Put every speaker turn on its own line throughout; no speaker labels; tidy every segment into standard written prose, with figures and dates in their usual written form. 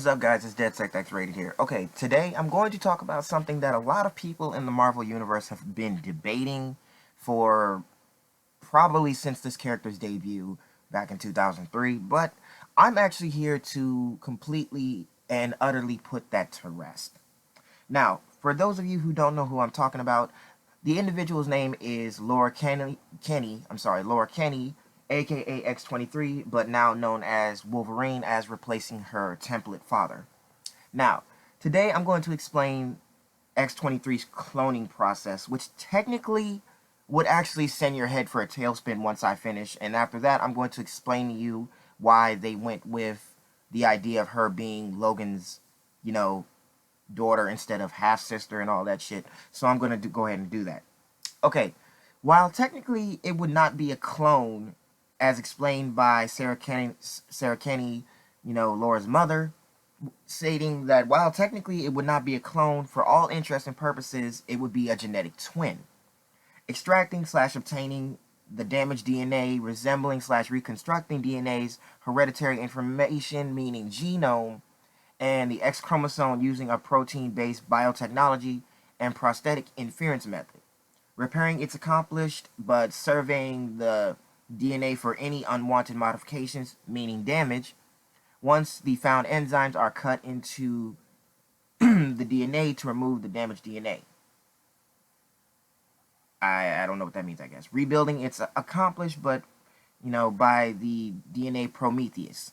up, guys? It's X23 here. Okay, today I'm going to talk about something that a lot of people in the Marvel Universe have been debating for probably since this character's debut back in 2003, but I'm actually here to completely and utterly put that to rest. Now, for those of you who don't know who I'm talking about, the individual's name is Laura Kenny, aka X23, but now known as Wolverine, as replacing her template father. Now, today I'm going to explain X23's cloning process, which technically would actually send your head for a tailspin once I finish, and after that I'm going to explain to you why they went with the idea of her being Logan's, daughter instead of half-sister and all that shit. So I'm going to go ahead and do that. Okay, while technically it would not be a clone, as explained by Sarah Kenny, Laura's mother, stating that while technically it would not be a clone, for all intents and purposes, it would be a genetic twin. Extracting/obtaining the damaged DNA, resembling/reconstructing DNA's hereditary information, meaning genome, and the X chromosome using a protein-based biotechnology and prosthetic inference method. Repairing it's accomplished, but surveying the DNA for any unwanted modifications, meaning damage. Once the found enzymes are cut into the DNA to remove the damaged DNA. I don't know what that means, I guess. Rebuilding it's accomplished, but, by the DNA Prometheus.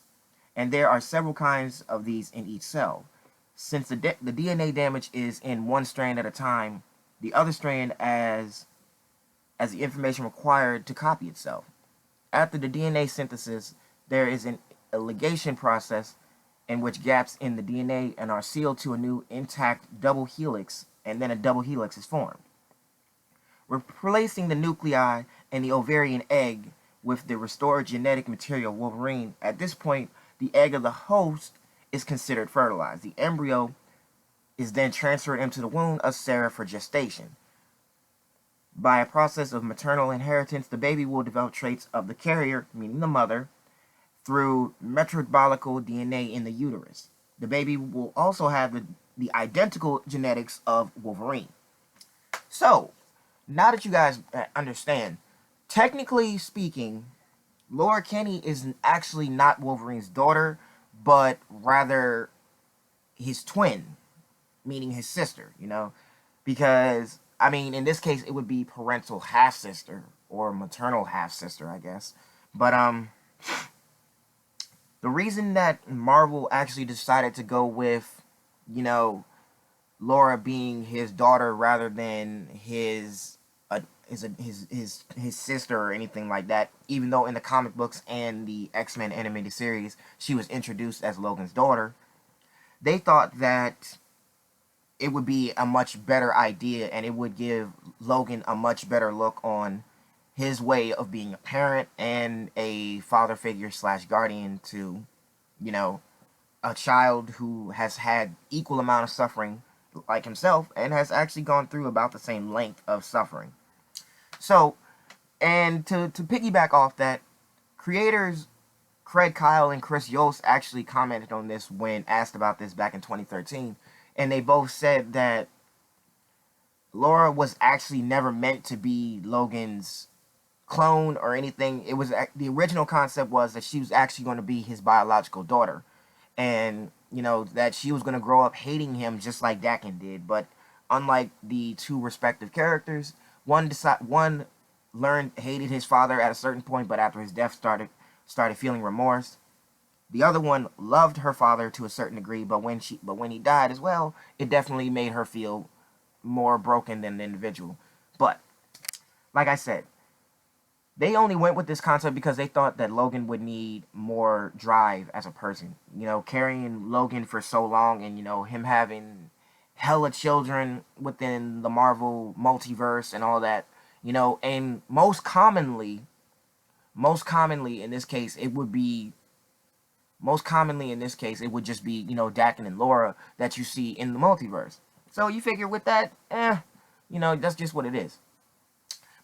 And there are several kinds of these in each cell. Since the DNA damage is in one strand at a time, the other strand as the information required to copy itself. After the DNA synthesis, there is a ligation process in which gaps in the DNA and are sealed to a new intact double helix, and then a double helix is formed. Replacing the nuclei and the ovarian egg with the restored genetic material Wolverine, at this point, the egg of the host is considered fertilized. The embryo is then transferred into the womb of Sarah for gestation. By a process of maternal inheritance, the baby will develop traits of the carrier, meaning the mother, through metabolical DNA in the uterus. The baby will also have the identical genetics of Wolverine. So, now that you guys understand, technically speaking, Laura Kenny is actually not Wolverine's daughter, but rather his twin, meaning his sister, because, in this case, it would be parental half-sister, or maternal half-sister, I guess. But, the reason that Marvel actually decided to go with, Laura being his daughter rather than his sister or anything like that, even though in the comic books and the X-Men animated series she was introduced as Logan's daughter, they thought that it would be a much better idea and it would give Logan a much better look on his way of being a parent and a father figure / guardian to, a child who has had equal amount of suffering like himself and has actually gone through about the same length of suffering. So, and to piggyback off that, creators Craig Kyle and Chris Yost actually commented on this when asked about this back in 2013, and they both said that Laura was actually never meant to be Logan's clone or anything. It was the original concept was that she was actually going to be his biological daughter, and that she was going to grow up hating him just like Dakin did. But unlike the two respective characters, one hated his father at a certain point, but after his death started feeling remorse. The other one loved her father to a certain degree, but when he died as well, it definitely made her feel more broken than the individual. But like I said, they only went with this concept because they thought that Logan would need more drive as a person. Carrying Logan for so long and, him having hella children within the Marvel multiverse and all that, and most commonly in this case, it would just be, Dakin and Laura that you see in the multiverse. So you figure with that, that's just what it is.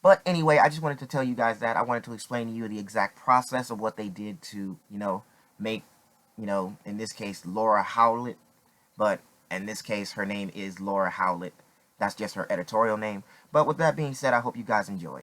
But anyway, I just wanted to tell you guys that. I wanted to explain to you the exact process of what they did to, make you know, in this case, Laura Howlett, but in this case, her name is Laura Howlett. That's just her editorial name. But with that being said, I hope you guys enjoyed.